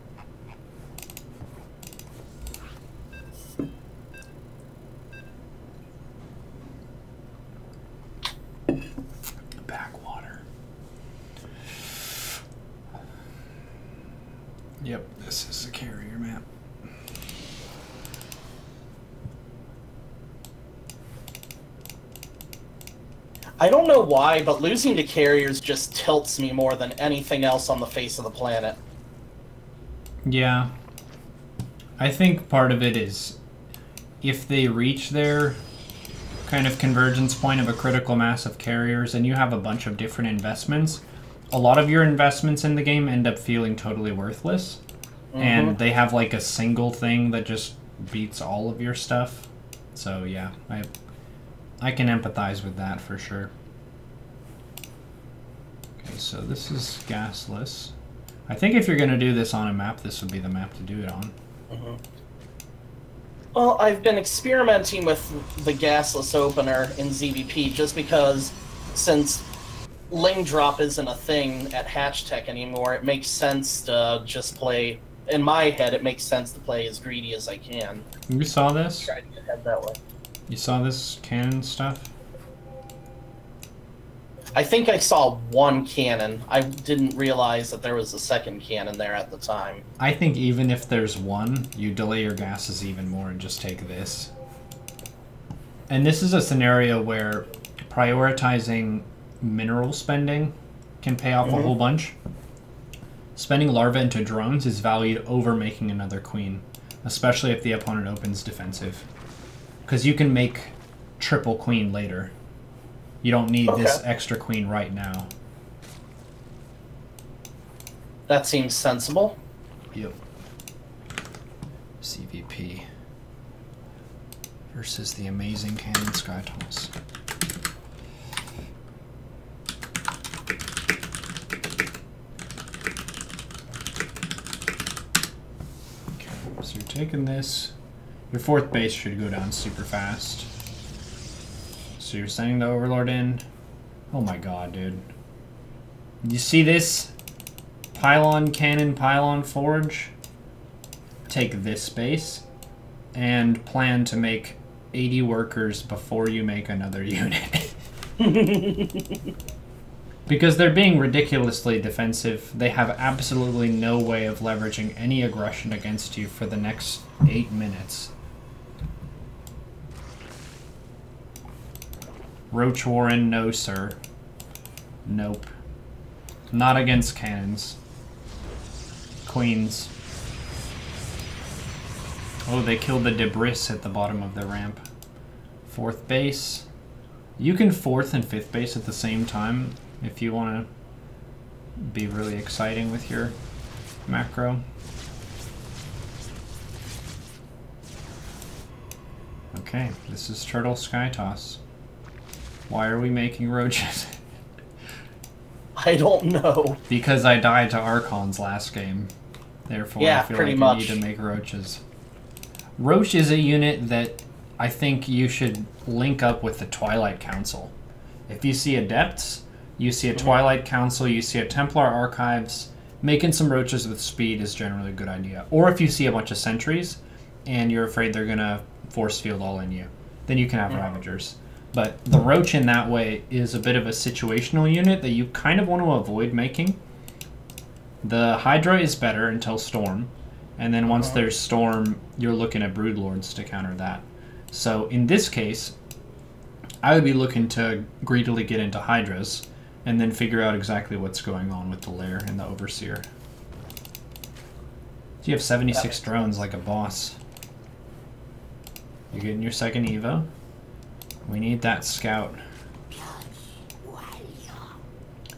Backwater. Yep, this is a carrier map. I don't know why, but losing to carriers just tilts me more than anything else on the face of the planet. Yeah. I think part of it is if they reach their kind of convergence point of a critical mass of carriers and you have a bunch of different investments, a lot of your investments in the game end up feeling totally worthless. And they have like a single thing that just beats all of your stuff. So yeah, I can empathize with that for sure. Okay, so this is gasless. I think if you're going to do this on a map, this would be the map to do it on. Mm-hmm. Well, I've been experimenting with the gasless opener in ZVP just because, since Ling Drop isn't a thing at Hatch Tech anymore, it makes sense to just play. In my head, it makes sense to play as greedy as I can. You saw this? Try to get ahead that way. You saw this cannon stuff? I think I saw one cannon. I didn't realize that there was a second cannon there at the time. I think even if there's one, you delay your gases even more and just take this. And this is a scenario where prioritizing mineral spending can pay off a whole bunch. Spending larva into drones is valued over making another queen, especially if the opponent opens defensive. Because you can make triple queen later. You don't need this extra queen right now. That seems sensible. Yep. CVP versus the amazing cannon sky toss. Okay, so you're taking this. Your fourth base should go down super fast. So you're sending the Overlord in. Oh my god, dude. You see this? Pylon cannon, pylon forge. Take this base and plan to make 80 workers before you make another unit. Because they're being ridiculously defensive. They have absolutely no way of leveraging any aggression against you for the next 8 minutes. Roach Warren, no sir. Nope. Not against cannons. Queens. Oh, they killed the debris at the bottom of the ramp. Fourth base. You can fourth and fifth base at the same time if you want to be really exciting with your macro. Okay, this is Turtle Sky Toss. Why are we making roaches? I don't know. Because I died to Archons last game. Therefore, yeah, I feel pretty like much. I need to make roaches. Roach is a unit that I think you should link up with the Twilight Council. If you see Adepts, you see a Twilight Council, you see a Templar Archives, making some roaches with speed is generally a good idea. Or if you see a bunch of sentries, and you're afraid they're going to force field all in you, then you can have Ravagers. But the Roach in that way is a bit of a situational unit that you kind of want to avoid making. The Hydra is better until Storm, and then once there's Storm, you're looking at Broodlords to counter that. So in this case, I would be looking to greedily get into Hydras, and then figure out exactly what's going on with the Lair and the Overseer. So you have 76 drones like a boss. You're getting your second Evo. We need that scout.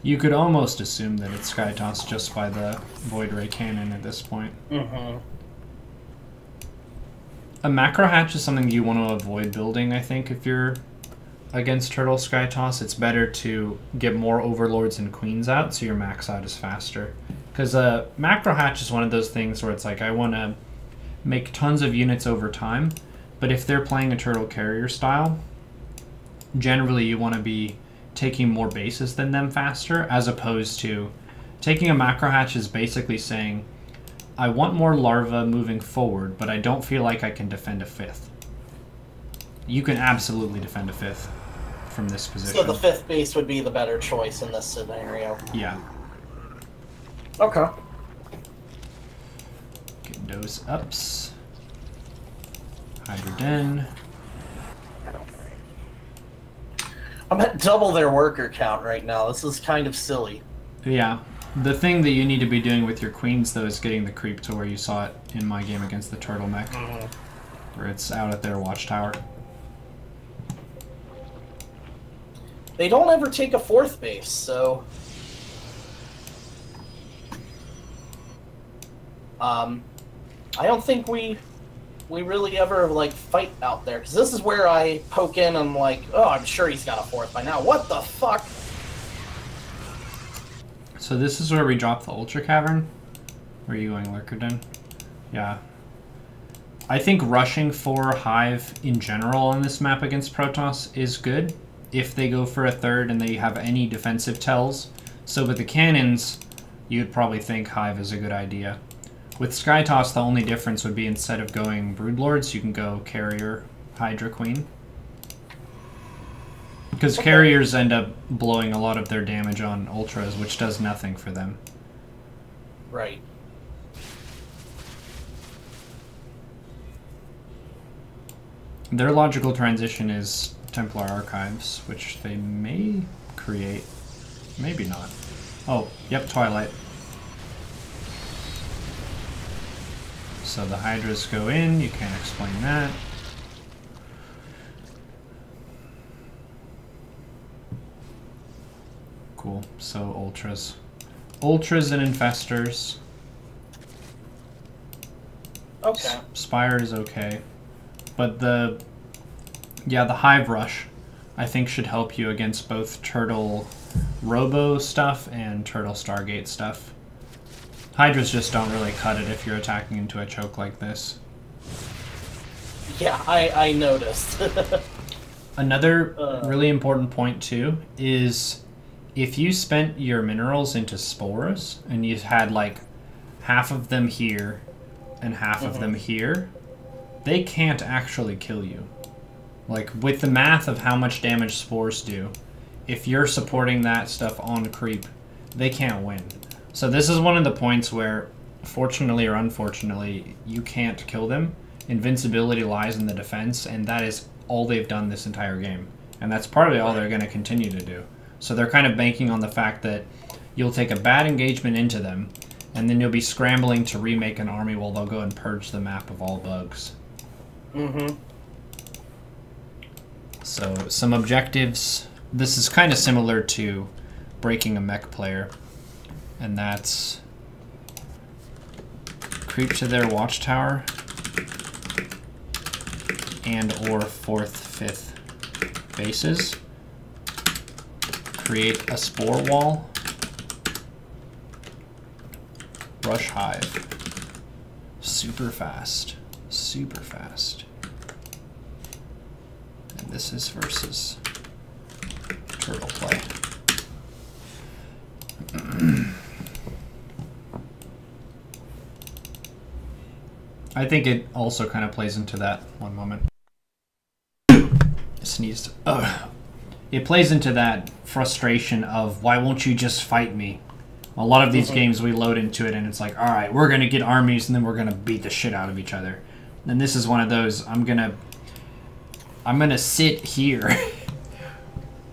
You could almost assume that it's Sky Toss just by the Void Ray Cannon at this point. A macro hatch is something you want to avoid building, I think, if you're against Turtle Sky Toss. It's better to get more Overlords and Queens out so your max out is faster. Because a macro hatch is one of those things where it's like, I want to make tons of units over time, but if they're playing a Turtle Carrier style, generally you want to be taking more bases than them faster, as opposed to taking a macro hatch is basically saying, I want more larva moving forward, but I don't feel like I can defend a fifth. You can absolutely defend a fifth from this position. So the fifth base would be the better choice in this scenario. Yeah. Okay. Get those ups. Hydroden. I'm at double their worker count right now. This is kind of silly. Yeah. The thing that you need to be doing with your queens, though, is getting the creep to where you saw it in my game against the turtleneck, where it's out at their watchtower. They don't ever take a fourth base, so... I don't think we we really ever, like, fight out there? Because this is where I poke in and I'm like, oh, I'm sure he's got a fourth by now. What the fuck? So this is where we drop the Ultra Cavern? Where are you going, Lurkerden? Yeah. I think rushing for Hive in general on this map against Protoss is good if they go for a third and they have any defensive tells. So with the cannons, you'd probably think Hive is a good idea. With Skytoss, the only difference would be instead of going Broodlords, you can go Carrier, Hydra Queen. Because Carriers end up blowing a lot of their damage on Ultras, which does nothing for them. Right. Their logical transition is Templar Archives, which they may create. Maybe not. Oh, yep, Twilight. So the Hydras go in, you can't explain that. Cool, so Ultras. Ultras and Infestors. Okay. Spire is okay. But the Hive Rush, I think, should help you against both Turtle Robo stuff and Turtle Stargate stuff. Hydras just don't really cut it if you're attacking into a choke like this. Yeah, I noticed. Another really important point, too, is if you spent your minerals into spores and you had, like, half of them here and half of them here, they can't actually kill you. Like, with the math of how much damage spores do, if you're supporting that stuff on creep, they can't win. So this is one of the points where, fortunately or unfortunately, you can't kill them. Invincibility lies in the defense, and that is all they've done this entire game. And that's probably all they're going to continue to do. So they're kind of banking on the fact that you'll take a bad engagement into them, and then you'll be scrambling to remake an army while they'll go and purge the map of all bugs. So, some objectives. This is kind of similar to breaking a mech player. And that's creep to their watchtower and or 4th, 5th bases. Create a spore wall. Rush Hive. Super fast. Super fast. And this is versus Turtle play. I think it also kind of plays into that. One moment. Sneezed. Ugh. It plays into that frustration of, why won't you just fight me? A lot of these games we load into it and it's like, alright, we're going to get armies and then we're going to beat the shit out of each other. And this is one of those, I'm going to sit here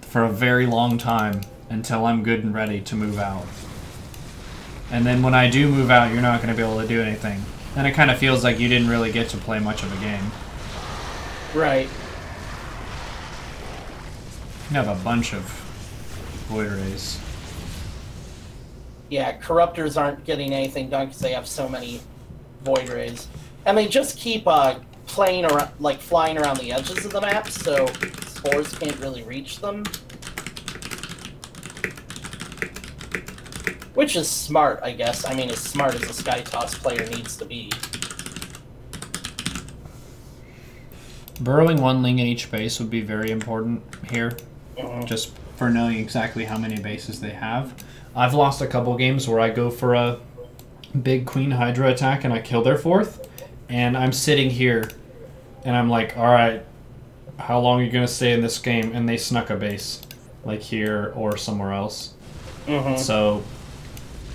for a very long time until I'm good and ready to move out. And then when I do move out, you're not going to be able to do anything. And it kind of feels like you didn't really get to play much of a game. Right. You have a bunch of Void Rays. Yeah, Corruptors aren't getting anything done because they have so many Void Rays. And they just keep playing around, like flying around the edges of the map, so spores can't really reach them. Which is smart, I guess. I mean, as smart as a Skytoss player needs to be. Burrowing one Ling in each base would be very important here. Just for knowing exactly how many bases they have. I've lost a couple games where I go for a big Queen Hydra attack and I kill their 4th. And I'm sitting here and I'm like, alright, how long are you going to stay in this game? And they snuck a base. Like here or somewhere else. So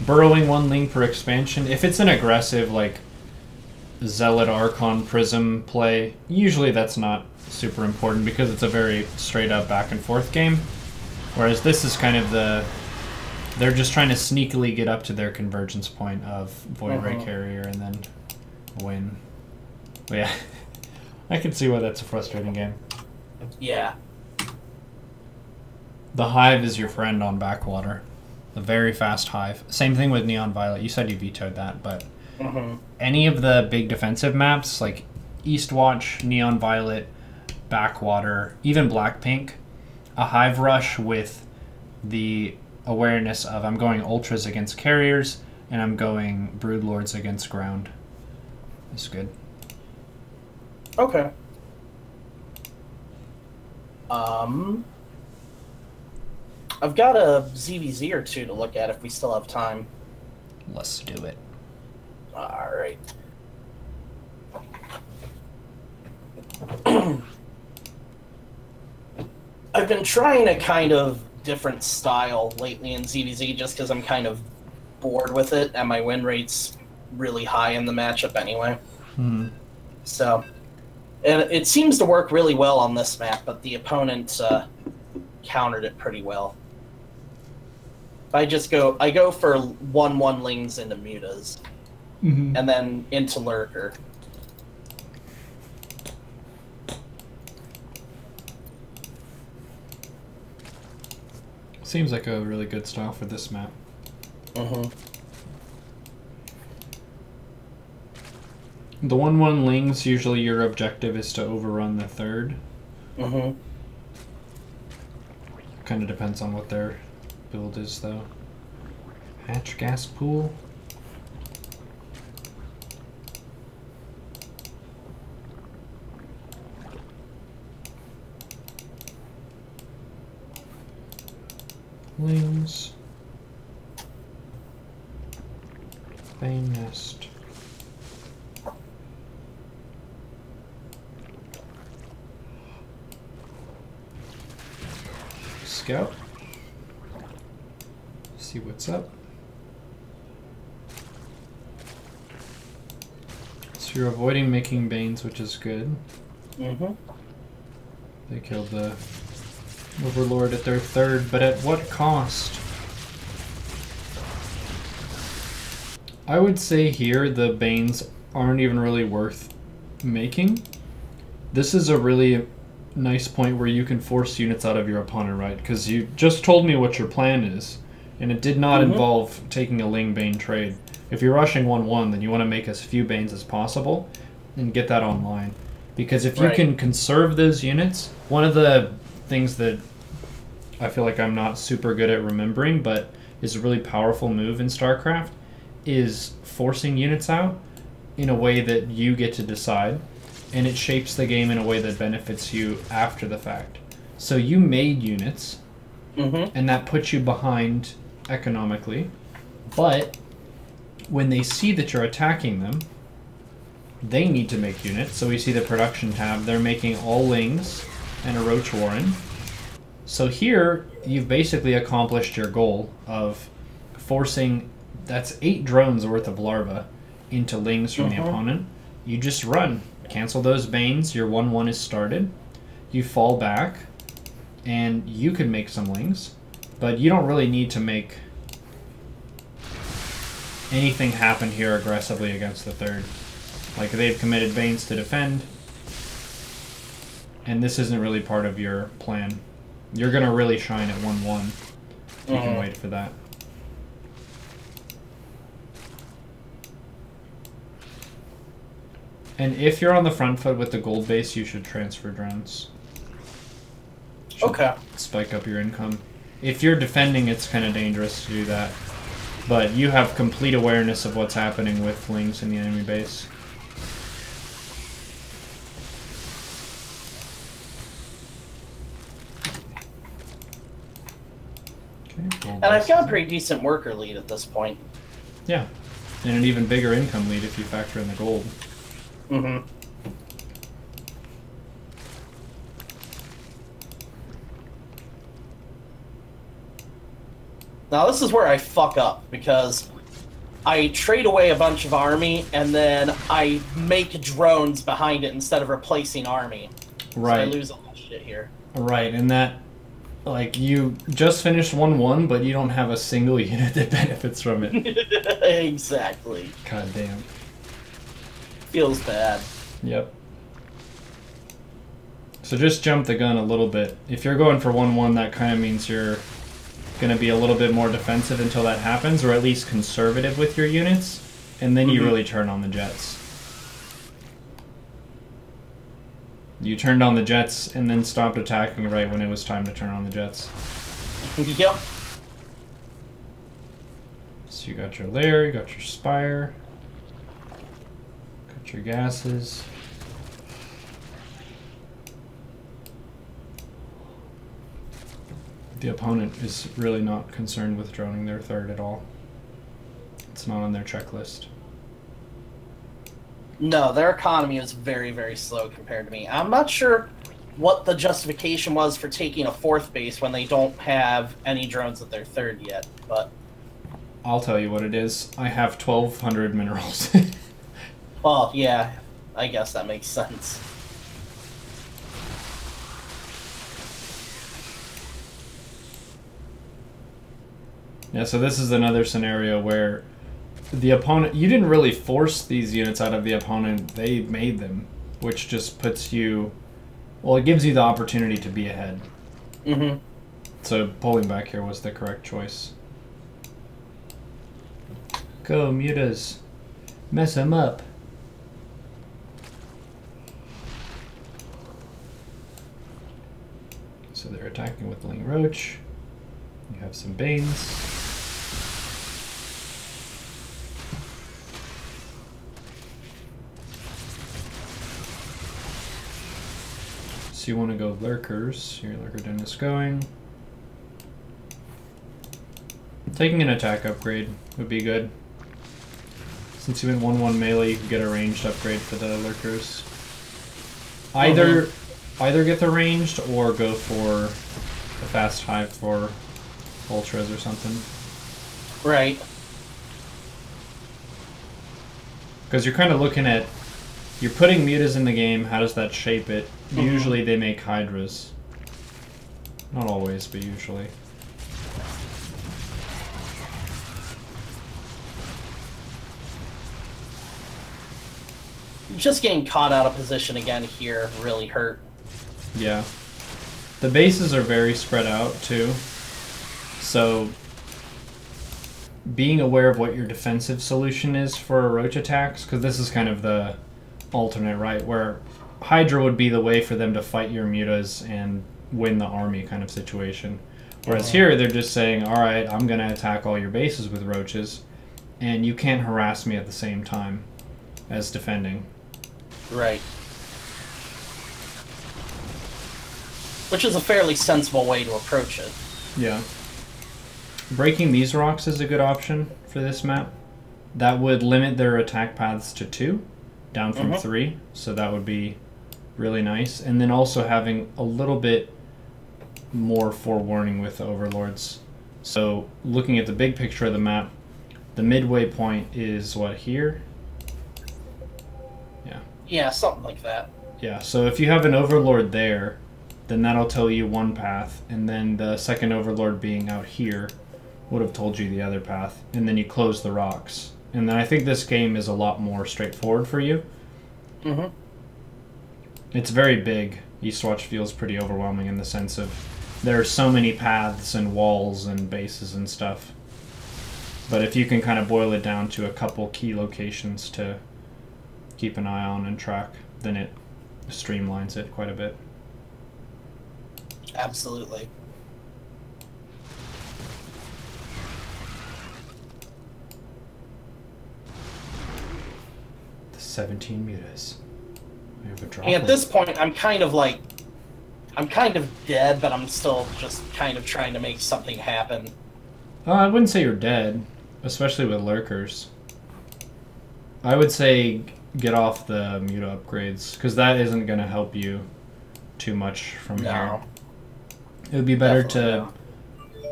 burrowing one Ling per expansion. If it's an aggressive, like, Zealot Archon Prism play, usually that's not super important because it's a very straight-up back-and-forth game. Whereas this is kind of the... They're just trying to sneakily get up to their convergence point of Void Ray Carrier and then win. But yeah, I can see why that's a frustrating game. Yeah. The Hive is your friend on Backwater. A very fast Hive. Same thing with Neon Violet. You said you vetoed that, but any of the big defensive maps, like Eastwatch, Neon Violet, Backwater, even Blackpink, a Hive Rush with the awareness of I'm going Ultras against Carriers, and I'm going Broodlords against Ground. It's good. Okay. I've got a ZVZ or two to look at if we still have time. Let's do it. Alright. I've been trying a kind of different style lately in ZVZ just because I'm kind of bored with it, and my win rate's really high in the matchup anyway. So, and it seems to work really well on this map, but the opponent countered it pretty well. I go for 1/1 Lings into Mutas, and then into Lurker. Seems like a really good style for this map. The 1/1 Lings, usually your objective is to overrun the third. Kind of depends on what their build is, though. Hatch gas pool. Lings. Bane nest. Scout. See what's up. So you're avoiding making Banes, which is good. They killed the Overlord at their third, but at what cost? I would say here the Banes aren't even really worth making. This is a really nice point where you can force units out of your opponent, right? Because you just told me what your plan is, and it did not involve taking a Ling Bane trade. If you're rushing 1/1, then you want to make as few Banes as possible and get that online. Because if you can conserve those units, one of the things that I feel like I'm not super good at remembering, but is a really powerful move in StarCraft, is forcing units out in a way that you get to decide, and it shapes the game in a way that benefits you after the fact. So you made units, and that puts you behind economically, but when they see that you're attacking them, they need to make units. So we see the production tab, they're making all Lings and a Roach Warren. So here, you've basically accomplished your goal of forcing, that's 8 drones worth of larvae into Lings from the opponent. You just run, cancel those Banes, your 1/1 is started, you fall back, and you can make some Lings, but you don't really need to make anything happen here aggressively against the third. Like, they've committed Banes to defend, and this isn't really part of your plan. You're going to really shine at 1/1. You can wait for that. And if you're on the front foot with the gold base, you should transfer drones. Should spike up your income. If you're defending, it's kind of dangerous to do that. But you have complete awareness of what's happening with Lings in the enemy base. And I've got a pretty decent worker lead at this point. Yeah, and an even bigger income lead if you factor in the gold. Now this is where I fuck up, because I trade away a bunch of army, and then I make drones behind it instead of replacing army. Right. So I lose all that shit here. Right, and that, like, you just finished 1/1, but you don't have a single unit that benefits from it. Exactly. God damn. Feels bad. Yep. So just jump the gun a little bit. If you're going for 1/1, that kind of means you're going to be a little bit more defensive until that happens, or at least conservative with your units, and then you really turn on the jets. You turned on the jets and then stopped attacking right when it was time to turn on the jets. Yep. So you got your lair, you got your spire, got your gases. The opponent is really not concerned with droning their third at all. It's not on their checklist. No, their economy is very, very slow compared to me. I'm not sure what the justification was for taking a fourth base when they don't have any drones at their third yet, but... I'll tell you what it is. I have 1,200 minerals. Well, yeah, I guess that makes sense. Yeah, so this is another scenario where the opponent... You didn't really force these units out of the opponent. They made them, which just puts you... Well, it gives you the opportunity to be ahead. Mm-hmm. So pulling back here was the correct choice. Go, mutas. Mess them up. So they're attacking with Ling Roach. You have some Banes. So you want to go Lurkers. Your Lurker Den is going. Taking an attack upgrade would be good. Since you went 1-1 melee, you can get a ranged upgrade for the Lurkers. Either get the ranged or go for a fast hive for ultras or something. Right. Because you're kind of looking at... You're putting mutas in the game, how does that shape it? Usually they make hydras. Not always, but usually. Just getting caught out of position again here really hurt. Yeah. The bases are very spread out, too. So, being aware of what your defensive solution is for roach attacks, because this is kind of the alternate, right? Where Hydra would be the way for them to fight your mutas and win the army kind of situation. Whereas here, they're just saying, alright, I'm going to attack all your bases with roaches, and you can't harass me at the same time as defending. Right. Which is a fairly sensible way to approach it. Yeah. Breaking these rocks is a good option for this map. That would limit their attack paths to 2, down from 3, so that would be really nice. And then also having a little bit more forewarning with the overlords. So looking at the big picture of the map, the midway point is what, here? Yeah. Yeah, something like that. Yeah, so if you have an overlord there, then that'll tell you one path, and then the second overlord being out here would have told you the other path, and then you close the rocks. And then I think this game is a lot more straightforward for you. Mm-hmm. It's very big. Eastwatch feels pretty overwhelming in the sense of there are so many paths and walls and bases and stuff. But if you can kind of boil it down to a couple key locations to keep an eye on and track, then it streamlines it quite a bit. Absolutely. The 17 mutas. I have a drop. And at this point, I'm kind of dead, but I'm still just kind of trying to make something happen. I wouldn't say you're dead, especially with lurkers. I would say get off the muta upgrades, because that isn't going to help you too much from here. It would be better to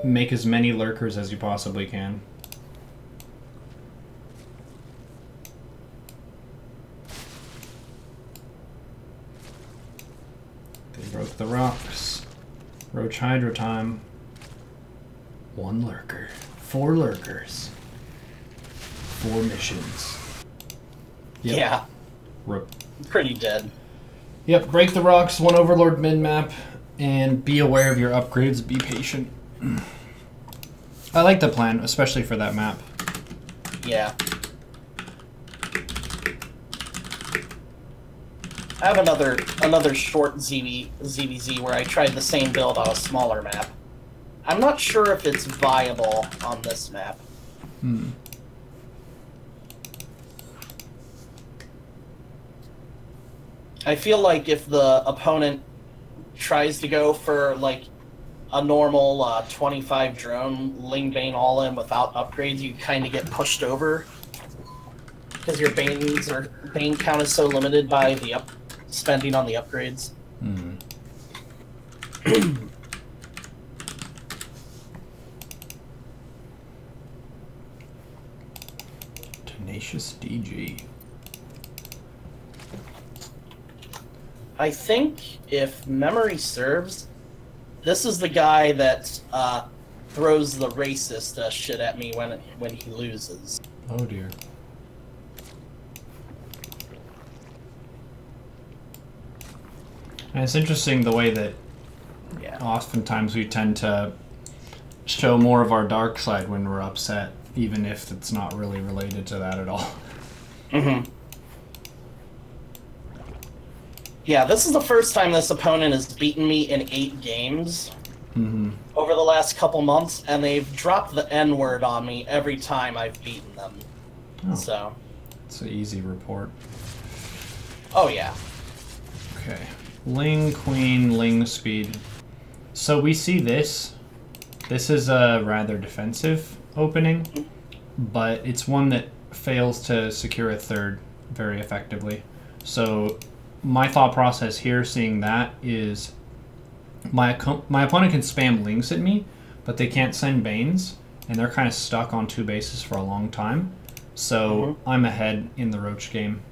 make as many lurkers as you possibly can. They broke the rocks. Roach Hydra time. 1 lurker. 4 lurkers. 4 missions. Yep. Yeah. Rip. Pretty dead. Yep, break the rocks, 1 overlord mid-map, and be aware of your upgrades, be patient. I like the plan, especially for that map. Yeah. I have another short ZVZ where I tried the same build on a smaller map. I'm not sure if it's viable on this map. Hmm. I feel like if the opponent tries to go for like a normal 25 drone Ling Bane all in without upgrades, you kind of get pushed over because your Bane count is so limited by the spending on the upgrades. Hmm. Tenacious DG. I think, if memory serves, this is the guy that throws the racist shit at me when he loses. Oh dear. And it's interesting the way that oftentimes we tend to show more of our dark side when we're upset, even if it's not really related to that at all. Mm-hmm. Yeah, this is the first time this opponent has beaten me in 8 games over the last couple months, and they've dropped the N-word on me every time I've beaten them. Oh, so it's an easy report. Oh, yeah. Okay. Ling, Queen, Ling speed. So we see this. This is a rather defensive opening, but it's one that fails to secure a third very effectively. So my thought process here, seeing that, is my opponent can spam Lings at me, but they can't send Banes, and they're kind of stuck on 2 bases for a long time. So I'm ahead in the Roach game.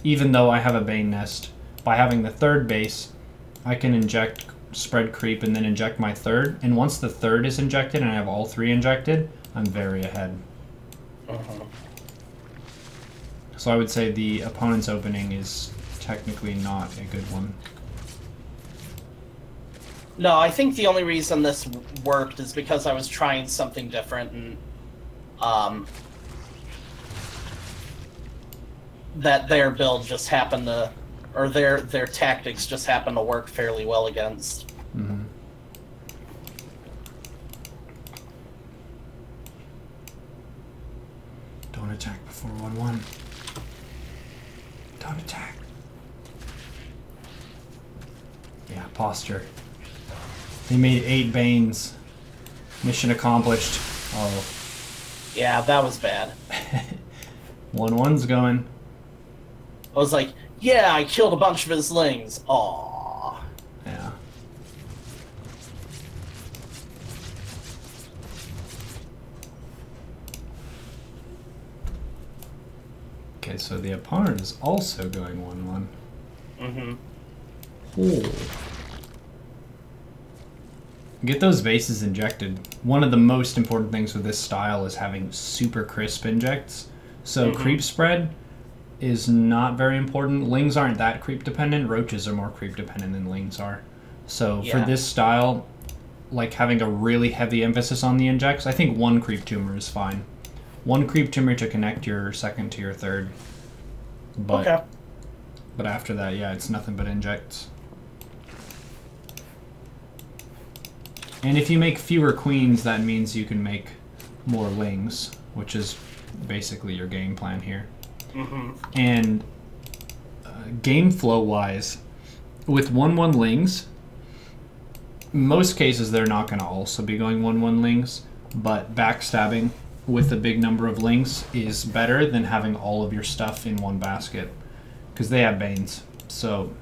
Even though I have a Bane nest, by having the 3rd base, I can inject spread creep and then inject my 3rd, and once the 3rd is injected and I have all 3 injected, I'm very ahead. So I would say the opponent's opening is technically not a good one. No, I think the only reason this worked is because I was trying something different, and that their build just happened to, or their tactics just happened to work fairly well against. Don't attack before 1-1. Don't attack. Yeah, posture. They made 8 Banes. Mission accomplished. Oh. Yeah, that was bad. 1-1's going. I was like, yeah, I killed a bunch of his Lings. Aww. Yeah. Okay, so the opponent is also going 1-1. Oh. Get those bases injected. One of the most important things with this style is having super crisp injects. So creep spread is not very important. Lings aren't that creep dependent. Roaches are more creep dependent than Lings are. So for this style, like having a really heavy emphasis on the injects, I think 1 creep tumor is fine. 1 creep tumor to connect your 2nd to your 3rd. But but after that, yeah, it's nothing but injects. And if you make fewer queens, that means you can make more Lings, which is basically your game plan here. And game flow wise, with 1-1 Lings, most cases they're not going to also be going 1-1 Lings, but backstabbing with a big number of Lings is better than having all of your stuff in one basket, because they have Banes. So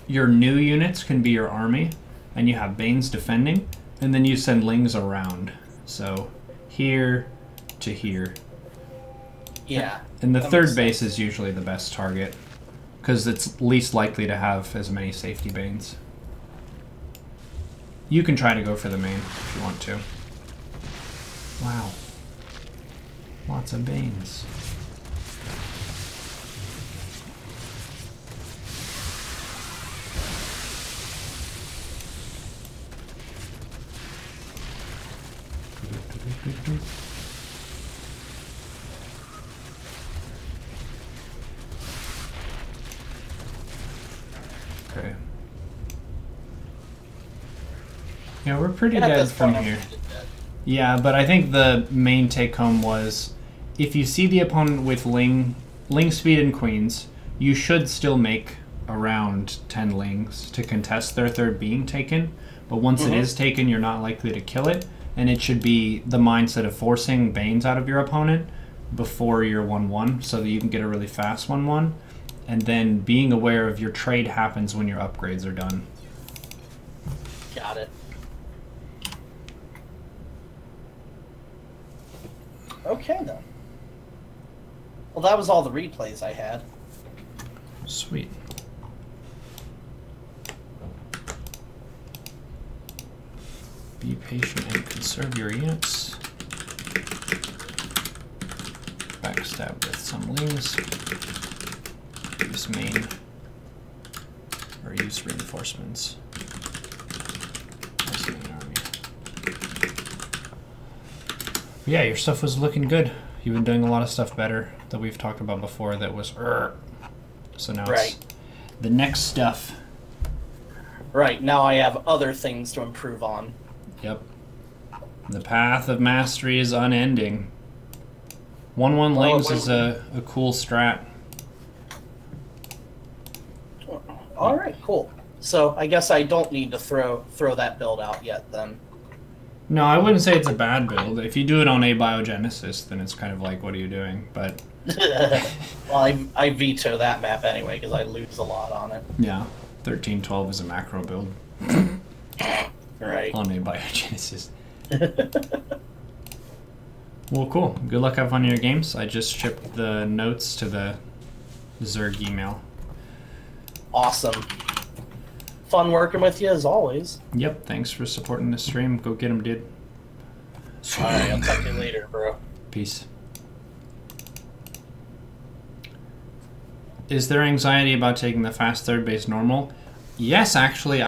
your new units can be your army, and you have Banes defending, and then you send Lings around. So here to here. Yeah. And the 3rd base is usually the best target, because it's least likely to have as many safety Banes. You can try to go for the main if you want to. Wow. Lots of Banes. Yeah, we're pretty And at dead this from point, here. I'm pretty dead. Yeah, but I think the main take-home was, if you see the opponent with Ling speed and queens, you should still make around 10 Lings to contest their third being taken. But once it is taken, you're not likely to kill it, and it should be the mindset of forcing Banes out of your opponent before your 1-1, so that you can get a really fast 1-1, and then being aware of your trade happens when your upgrades are done. Got it. Okay, then. Well, that was all the replays I had. Sweet. Be patient and conserve your units. Backstab with some Lings. Use main. Or use reinforcements. Nice main army. Yeah, your stuff was looking good. You've been doing a lot of stuff better that we've talked about before that was so now it's the next stuff. Right, now I have other things to improve on. Yep. The path of mastery is unending. 1-1 Lings is a cool strat. Alright, cool. So I guess I don't need to throw that build out yet then. No, I wouldn't say it's a bad build. If you do it on abiogenesis, then it's kind of like, what are you doing? But well, I veto that map anyway because I lose a lot on it. yeah, 1312 is a macro build. Right. On abiogenesis. Well, cool. Good luck have fun in your games. I just shipped the notes to the Zerg email. Awesome. Fun working with you as always. Yep, thanks for supporting the stream. Go get him, dude. Alright, I'll talk to you later, bro. Peace. Is there anxiety about taking the fast third base normal? Yes, actually.